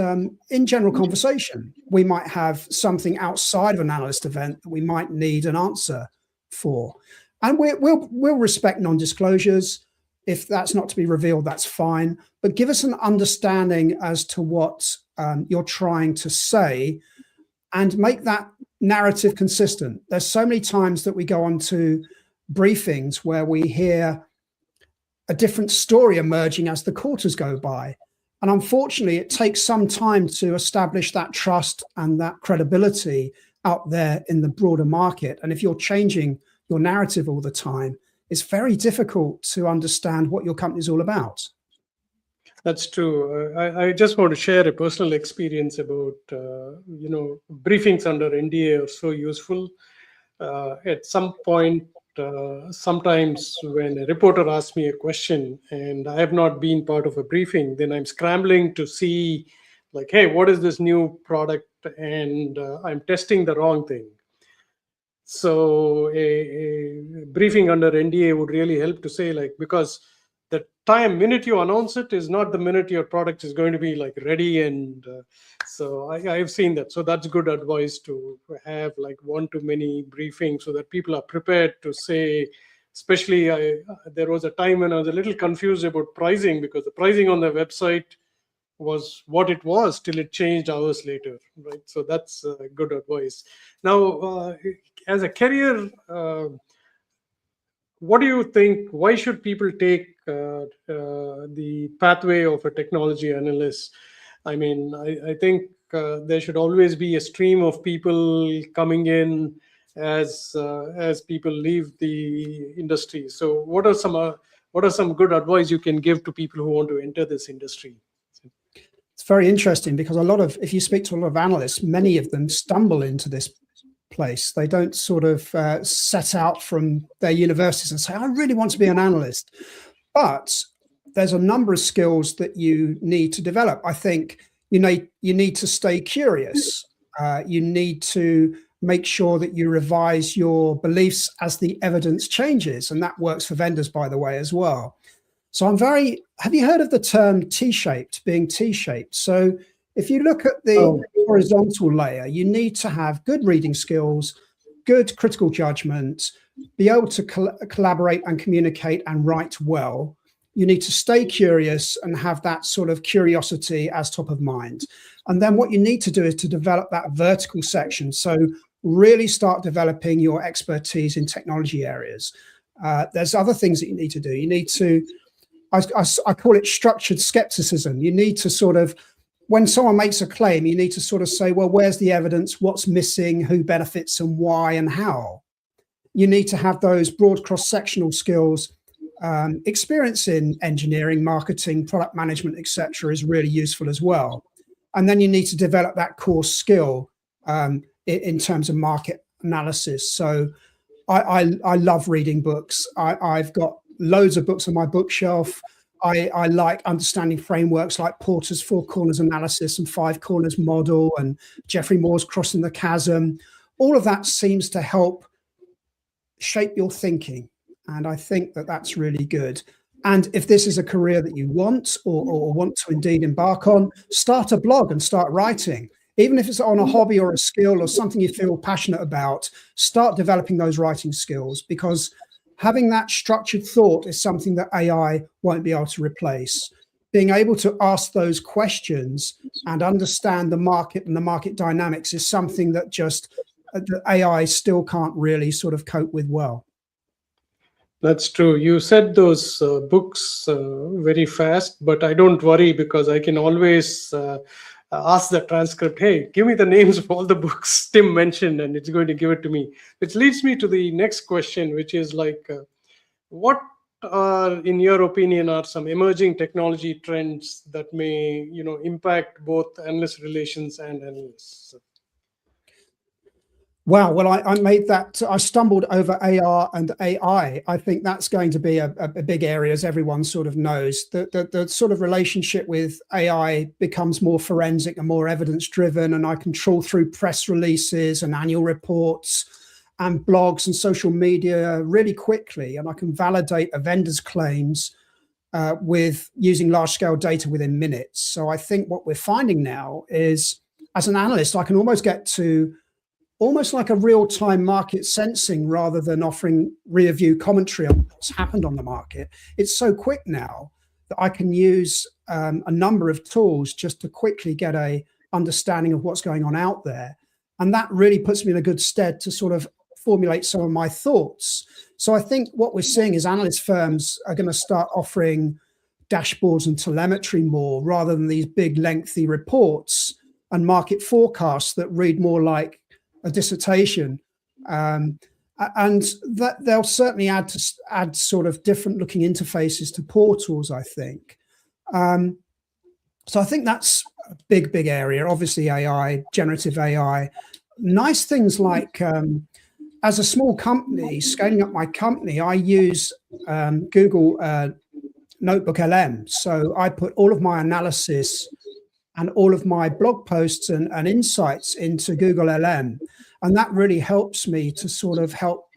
in general conversation. We might have something outside of an analyst event that we might need an answer for. And we'll respect non-disclosures. If that's not to be revealed, that's fine. But give us an understanding as to what you're trying to say and make that narrative consistent. There's so many times that we go on to briefings where we hear a different story emerging as the quarters go by. And unfortunately, it takes some time to establish that trust and that credibility out there in the broader market. And if you're changing your narrative all the time, it's very difficult to understand what your company is all about. That's true. I just want to share a personal experience about, briefings under NDA are so useful. At some point, sometimes when a reporter asks me a question and I have not been part of a briefing, then I'm scrambling to see, like, hey, what is this new product? And I'm testing the wrong thing. So a briefing under NDA would really help to say, like, because the minute you announce it is not the minute your product is going to be like ready. And so I've seen that. So that's good advice to have like one to many briefings so that people are prepared to say, especially there was a time when I was a little confused about pricing because the pricing on the website was what it was till it changed hours later, right? So that's good advice. Now, as a career, what do you think? Why should people take the pathway of a technology analyst? I mean, I think there should always be a stream of people coming in as people leave the industry. So, what are some good advice you can give to people who want to enter this industry? It's very interesting because if you speak to a lot of analysts, many of them stumble into this place. They don't sort of set out from their universities and say, I really want to be an analyst. But there's a number of skills that you need to develop. I think you need to stay curious. You need to make sure that you revise your beliefs as the evidence changes. And that works for vendors, by the way, as well. So have you heard of the term T-shaped, being T-shaped? So if you look at the horizontal layer, you need to have good reading skills, good critical judgment, be able to collaborate and communicate and write well. You need to stay curious and have that sort of curiosity as top of mind. And then what you need to do is to develop that vertical section. So really start developing your expertise in technology areas. There's other things that you need to do. You need to, I call it structured skepticism. You need to sort of, when someone makes a claim, you need to sort of say, well, where's the evidence? What's missing? Who benefits and why and how? You need to have those broad cross-sectional skills. Experience in engineering, marketing, product management, etc., is really useful as well. And then you need to develop that core skill in terms of market analysis. So I love reading books. I've got loads of books on my bookshelf. I like understanding frameworks like Porter's Four Corners Analysis and Five Corners Model and Geoffrey Moore's Crossing the Chasm. All of that seems to help shape your thinking. And I think that that's really good. And if this is a career that you want or want to indeed embark on, start a blog and start writing. Even if it's on a hobby or a skill or something you feel passionate about, start developing those writing skills, because having that structured thought is something that AI won't be able to replace. Being able to ask those questions and understand the market and the market dynamics is something that the AI still can't really sort of cope with well. That's true. You said those books very fast, but I don't worry because I can always ask the transcript, hey, give me the names of all the books Tim mentioned, and it's going to give it to me. Which leads me to the next question, which is like, what are, in your opinion, are some emerging technology trends that may, impact both analyst relations and analysts? Wow. Well, I made that. I stumbled over AR and AI. I think that's going to be a big area, as everyone sort of knows. The sort of relationship with AI becomes more forensic and more evidence driven, and I can trawl through press releases and annual reports and blogs and social media really quickly, and I can validate a vendor's claims with using large scale data within minutes. So I think what we're finding now is, as an analyst, I can almost get to almost like a real-time market sensing rather than offering rear view commentary on what's happened on the market. It's so quick now that I can use a number of tools just to quickly get a understanding of what's going on out there. And that really puts me in a good stead to sort of formulate some of my thoughts. So I think what we're seeing is analyst firms are going to start offering dashboards and telemetry more rather than these big lengthy reports and market forecasts that read more like a dissertation, and that they'll certainly add sort of different looking interfaces to portals, I think. So I think that's a big area. Obviously, AI, generative AI, nice things like, as a small company, scaling up my company, I use Google Notebook LM. So I put all of my analysis and all of my blog posts and insights into Google LM. And that really helps me to sort of help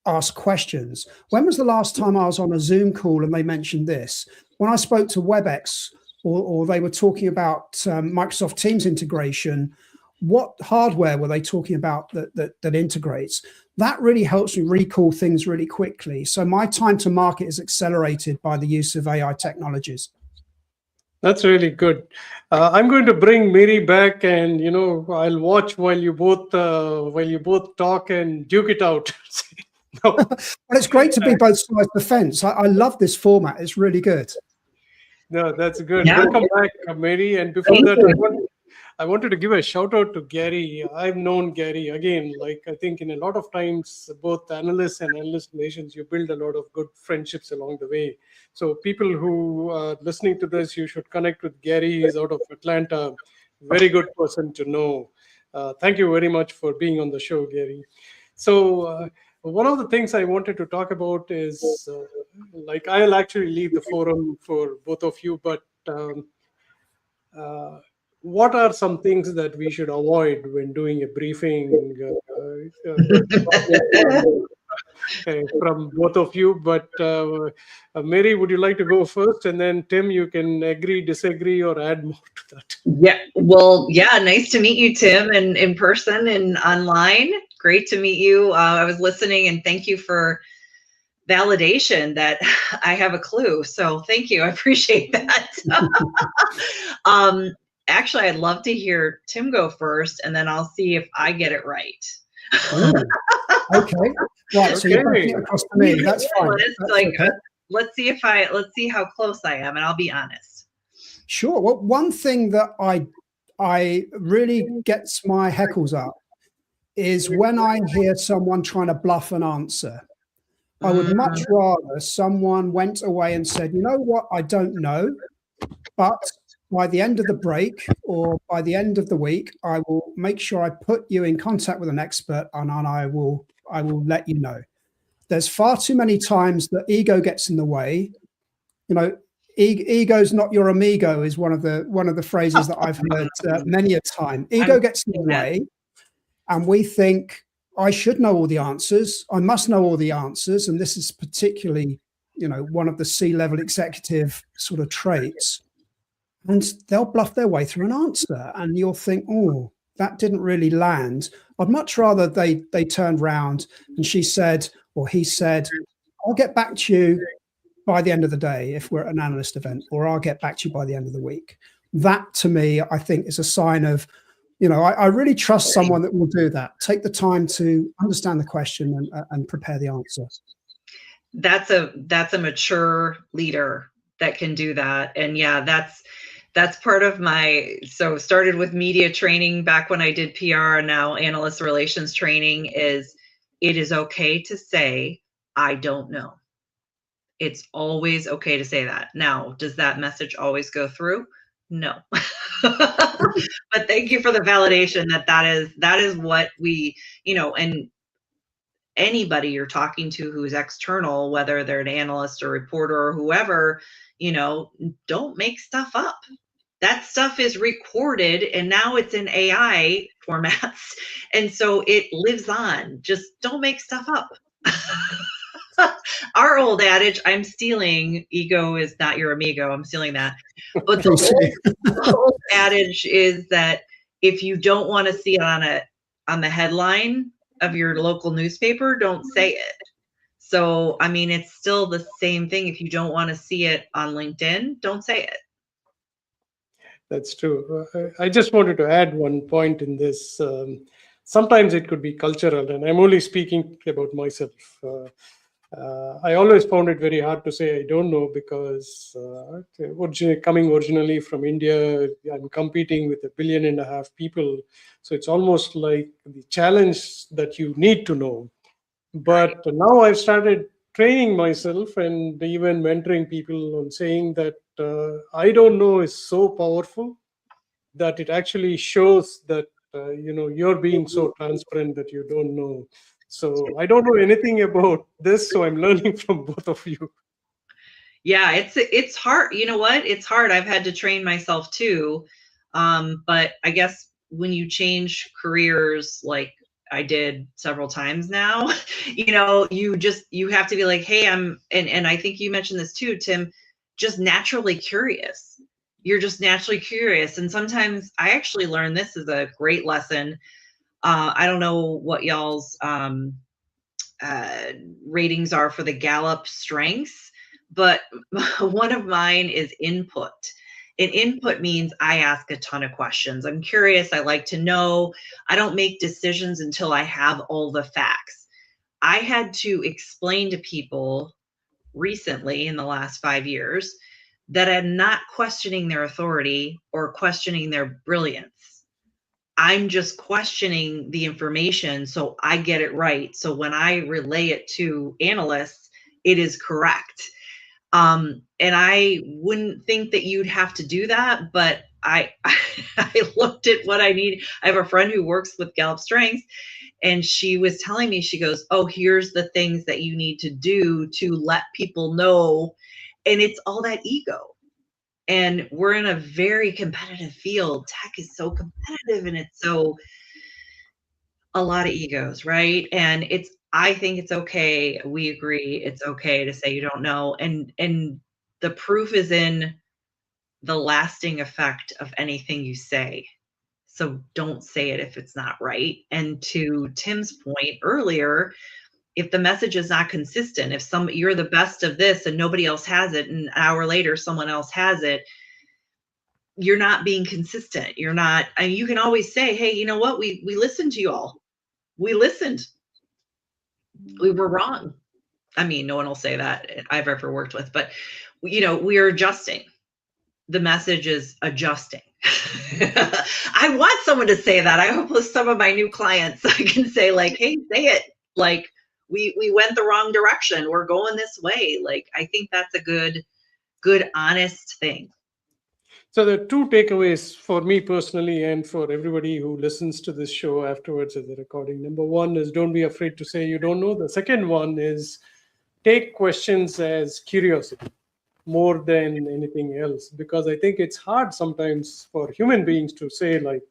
ask questions. When was the last time I was on a Zoom call and they mentioned this? When I spoke to WebEx, or they were talking about Microsoft Teams integration, what hardware were they talking about that integrates? That really helps me recall things really quickly. So my time to market is accelerated by the use of AI technologies. That's really good. I'm going to bring Mary back, and I'll watch while you both talk and duke it out. No. Well, it's great to be both sides of the fence. I love this format. It's really good. No, that's good. Yeah. Welcome back, Mary. And before that, I wanted to give a shout out to Gary. I've known Gary, again, like I think in a lot of times, both analysts and analyst relations, you build a lot of good friendships along the way. So people who are listening to this, you should connect with Gary. He's out of Atlanta. Very good person to know. Thank you very much for being on the show, Gary. So one of the things I wanted to talk about is, like I'll actually leave the forum for both of you, but what are some things that we should avoid when doing a briefing from both of you? But Mary, would you like to go first? And then Tim, you can agree, disagree, or add more to that. Yeah, well, yeah, nice to meet you, Tim, and in person and online. Great to meet you. I was listening, and thank you for validation that I have a clue. So thank you. I appreciate that. Actually, I'd love to hear Tim go first, and then I'll see if I get it right. Okay. Right. So you're putting it across to me. That's fine. Let's see how close I am, and I'll be honest. Sure. Well, one thing that I really gets my heckles up is when I hear someone trying to bluff an answer. I would much rather someone went away and said, you know what, I don't know, but by the end of the break or by the end of the week, I will make sure I put you in contact with an expert, and I will let you know. There's far too many times that ego gets in the way. Ego's not your amigo is one of the phrases that I've heard many a time. Ego gets in the way, and we think, I should know all the answers. I must know all the answers. And this is particularly, one of the C-level executive sort of traits. And they'll bluff their way through an answer. And you'll think, oh, that didn't really land. I'd much rather they turned round and she said, or he said, I'll get back to you by the end of the day if we're at an analyst event, or I'll get back to you by the end of the week. That, to me, I think is a sign of, I really trust someone that will do that. Take the time to understand the question and prepare the answer. that's a mature leader that can do that. And yeah, that's part of my, so started with media training back when I did PR, and now analyst relations training is, it is okay to say, I don't know. It's always okay to say that. Now, does that message always go through? No. But thank you for the validation that is what we, and anybody you're talking to who's external, whether they're an analyst or reporter or whoever, don't make stuff up. That stuff is recorded and now it's in AI formats. And so it lives on. Just don't make stuff up. Our old adage, I'm stealing, ego is not your amigo. I'm stealing that. But the old adage is that if you don't want to see it on the headline of your local newspaper, don't say it. So, I mean, it's still the same thing. If you don't want to see it on LinkedIn, don't say it. That's true. I just wanted to add one point in this. Sometimes it could be cultural, and I'm only speaking about myself. I always found it very hard to say I don't know, because coming originally from India, I'm competing with 1.5 billion people. So it's almost like the challenge that you need to know. But now I've started training myself and even mentoring people on saying that I don't know is so powerful that it actually shows that you're being so transparent that you don't know. So I don't know anything about this, so I'm learning from both of you. Yeah, it's hard. You know what? It's hard. I've had to train myself too. But I guess when you change careers, like I did several times now, you have to be like, hey, and I think you mentioned this too, Tim, just naturally curious. You're just naturally curious. And sometimes I actually learned, this is a great lesson. I don't know what y'all's ratings are for the Gallup strengths, but one of mine is input. And input means I ask a ton of questions. I'm curious. I like to know. I don't make decisions until I have all the facts. I had to explain to people recently in the last 5 years that I'm not questioning their authority or questioning their brilliance. I'm just questioning the information so I get it right. So when I relay it to analysts, it is correct. And I wouldn't think that you'd have to do that, but I looked at what I need. I have a friend who works with Gallup Strengths, and she was telling me, she goes, oh, here's the things that you need to do to let people know. And it's all that ego. And we're in a very competitive field. Tech is so competitive, and it's so a lot of egos, right? And I think it's okay. We agree it's okay to say you don't know. And the proof is in the lasting effect of anything you say. So don't say it if it's not right. And to Tim's point earlier, if the message is not consistent, if you're the best of this and nobody else has it, and an hour later someone else has it, you're not being consistent. You're not, and you can always say, hey, you know what? We listened to you all. We listened. We were wrong. I mean, no one will say that I've ever worked with, but we are adjusting. The message is adjusting. I want someone to say that. I hope with some of my new clients, I can say like, hey, say it. Like we went the wrong direction. We're going this way. Like, I think that's a good, honest thing. So there are two takeaways for me personally and for everybody who listens to this show afterwards as a recording. Number one is, don't be afraid to say you don't know. The second one is, take questions as curiosity more than anything else, because I think it's hard sometimes for human beings to say like,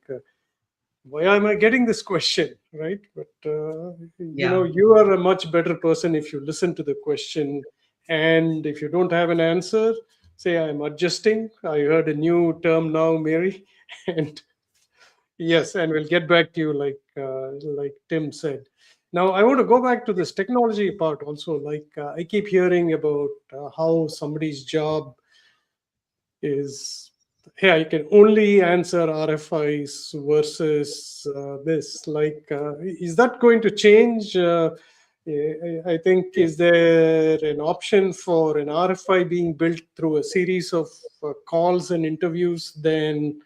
why am I getting this question, right? But you are a much better person if you listen to the question, and if you don't have an answer, say, I'm adjusting. I heard a new term now, Mary, and yes, and we'll get back to you like Tim said. Now, I want to go back to this technology part also. Like I keep hearing about how somebody's job is, hey, I can only answer RFIs versus this. Like, is that going to change? I think, is there an option for an RFI being built through a series of calls and interviews? Then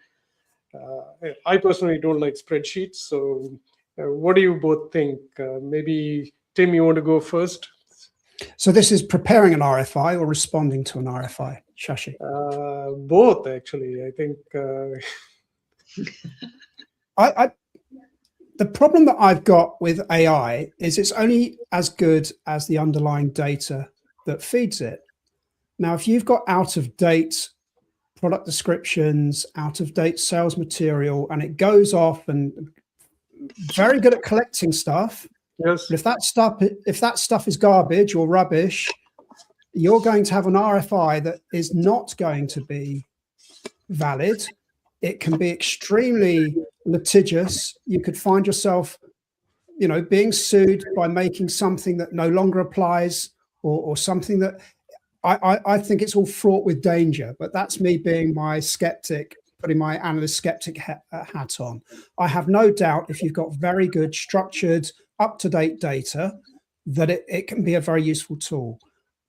I personally don't like spreadsheets. So what do you both think? Maybe Tim, you want to go first? So this is preparing an RFI or responding to an RFI, Shashi? Both, actually. I think the problem that I've got with AI is it's only as good as the underlying data that feeds it. Now, if you've got out-of-date product descriptions, out-of-date sales material, and it goes off and very good at collecting stuff, yes. but if that stuff is garbage or rubbish, you're going to have an RFI that is not going to be valid. It can be extremely litigious. You could find yourself, being sued by making something that no longer applies, or something that I think it's all fraught with danger. But that's me being my skeptic, putting my analyst skeptic hat on. I have no doubt if you've got very good, structured, up-to-date data, that it can be a very useful tool.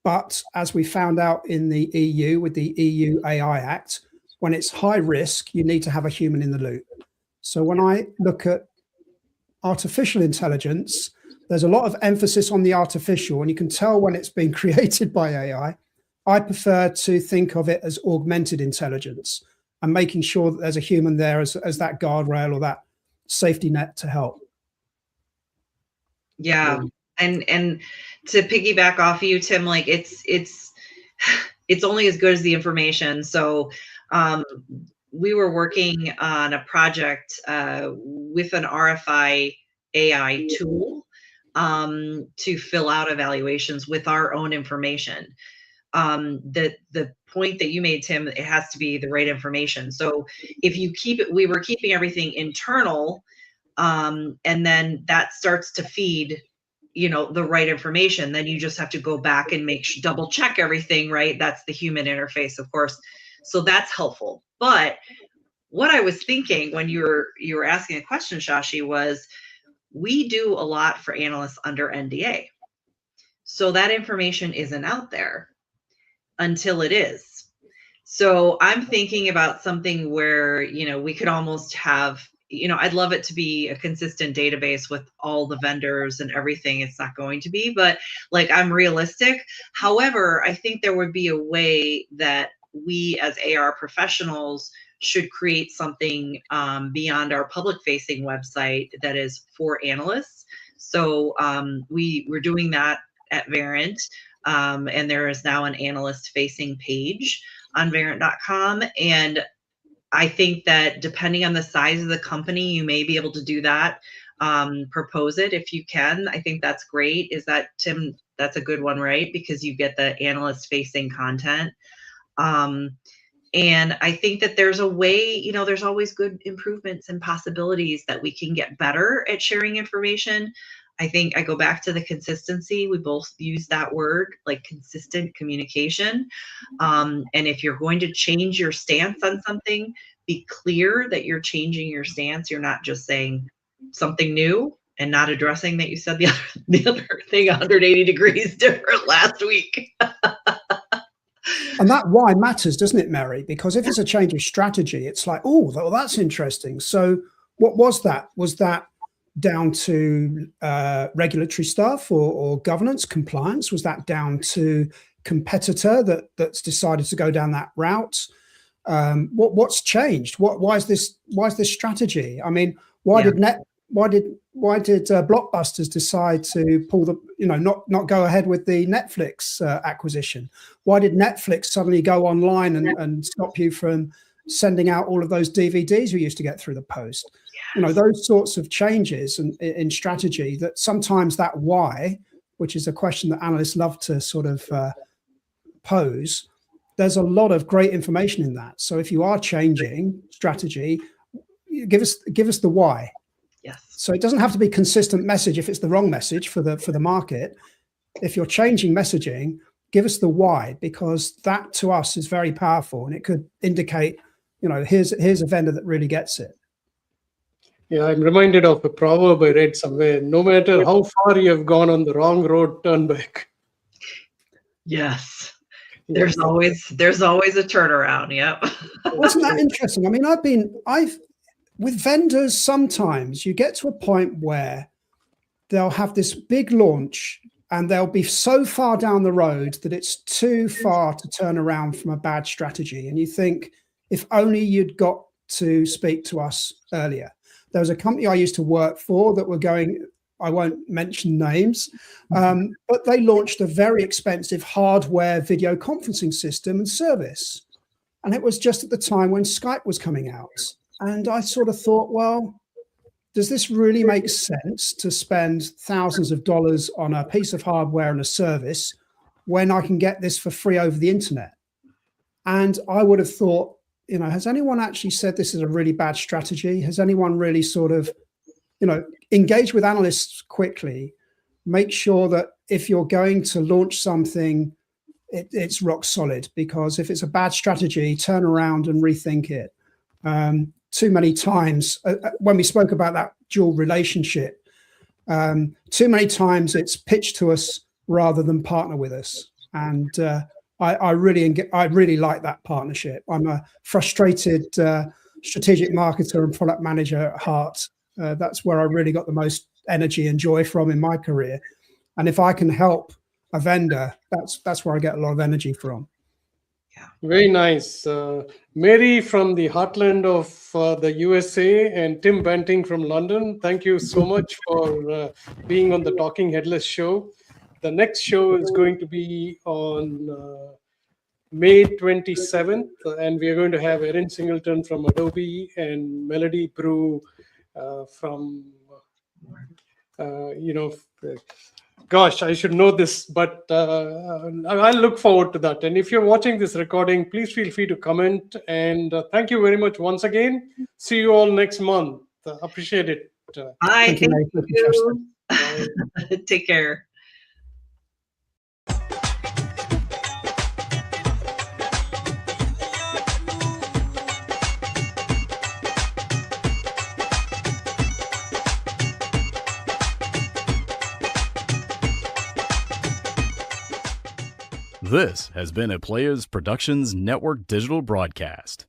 But as we found out in the EU with the EU AI Act, when it's high risk, you need to have a human in the loop. So when I look at artificial intelligence, there's a lot of emphasis on the artificial, and you can tell when it's been created by AI. I prefer to think of it as augmented intelligence and making sure that there's a human there as that guardrail or that safety net to help. Yeah. And to piggyback off of you, Tim, like it's only as good as the information. So we were working on a project with an RFI AI tool to fill out evaluations with our own information. The point that you made, Tim, it has to be the right information. So if you keep it, we were keeping everything internal, and then that starts to feed the right information, then you just have to go back and double check everything, right? That's the human interface, of course. So that's helpful. But what I was thinking when you were asking a question, Shashi, was we do a lot for analysts under NDA. So that information isn't out there until it is. So I'm thinking about something where, we could almost have, I'd love it to be a consistent database with all the vendors and everything. It's not going to be, but I'm realistic. However, I think there would be a way that we as AR professionals should create something beyond our public facing website that is for analysts. So we're doing that at Verint, and there is now an analyst facing page on Verint.com. And I think that depending on the size of the company, you may be able to do that. Propose it if you can. I think that's great. Is that, Tim, that's a good one, right? Because you get the analyst facing content. And I think that there's a way, there's always good improvements and possibilities that we can get better at sharing information. I think I go back to the consistency. We both use that word, like consistent communication. And if you're going to change your stance on something, be clear that you're changing your stance. You're not just saying something new and not addressing that you said the other thing 180 degrees different last week. And that why matters, doesn't it, Mary? Because if it's a change of strategy, it's like, oh, well, that's interesting. So what was that? Was that down to regulatory stuff or governance compliance? Was that down to competitor that's decided to go down that route? What's changed? Why is this strategy? I mean, why did Blockbusters decide to pull the not go ahead with the Netflix acquisition? Why did Netflix suddenly go online and stop you from sending out all of those DVDs we used to get through the post? Those sorts of changes in strategy, that sometimes that why, which is a question that analysts love to sort of pose, there's a lot of great information in that. So if you are changing strategy, give us the why. Yes. So it doesn't have to be consistent message if it's the wrong message for the market. If you're changing messaging, give us the why, because that to us is very powerful, and it could indicate, here's a vendor that really gets it. Yeah, I'm reminded of a proverb I read somewhere. No matter how far you have gone on the wrong road, turn back. Yes. Yes. There's always a turnaround. Yep. Wasn't that interesting? I mean, I've with vendors, sometimes you get to a point where they'll have this big launch and they'll be so far down the road that it's too far to turn around from a bad strategy. And you think, if only you'd got to speak to us earlier. There was a company I used to work for that were going, I won't mention names, but they launched a very expensive hardware video conferencing system and service. And it was just at the time when Skype was coming out. And I sort of thought, well, does this really make sense to spend thousands of dollars on a piece of hardware and a service when I can get this for free over the internet? And I would have thought, has anyone actually said this is a really bad strategy? Has anyone really sort of, engage with analysts quickly, make sure that if you're going to launch something, it's rock solid, because if it's a bad strategy, turn around and rethink it. Too many times, when we spoke about that dual relationship, too many times it's pitched to us rather than partner with us. And I really like that partnership. I'm a frustrated strategic marketer and product manager at heart. That's where I really got the most energy and joy from in my career. And if I can help a vendor, that's where I get a lot of energy from. Yeah. Very nice. Mary from the heartland of the USA and Tim Banting from London, thank you so much for being on the Talking Headless show. The next show is going to be on May 27th, and we are going to have Erin Singleton from Adobe and Melody Brew from, gosh, I should know this, but I'll look forward to that. And if you're watching this recording, please feel free to comment. And thank you very much once again. See you all next month. Appreciate it. Bye. Thank you. Take care. This has been a Players Productions Network digital broadcast.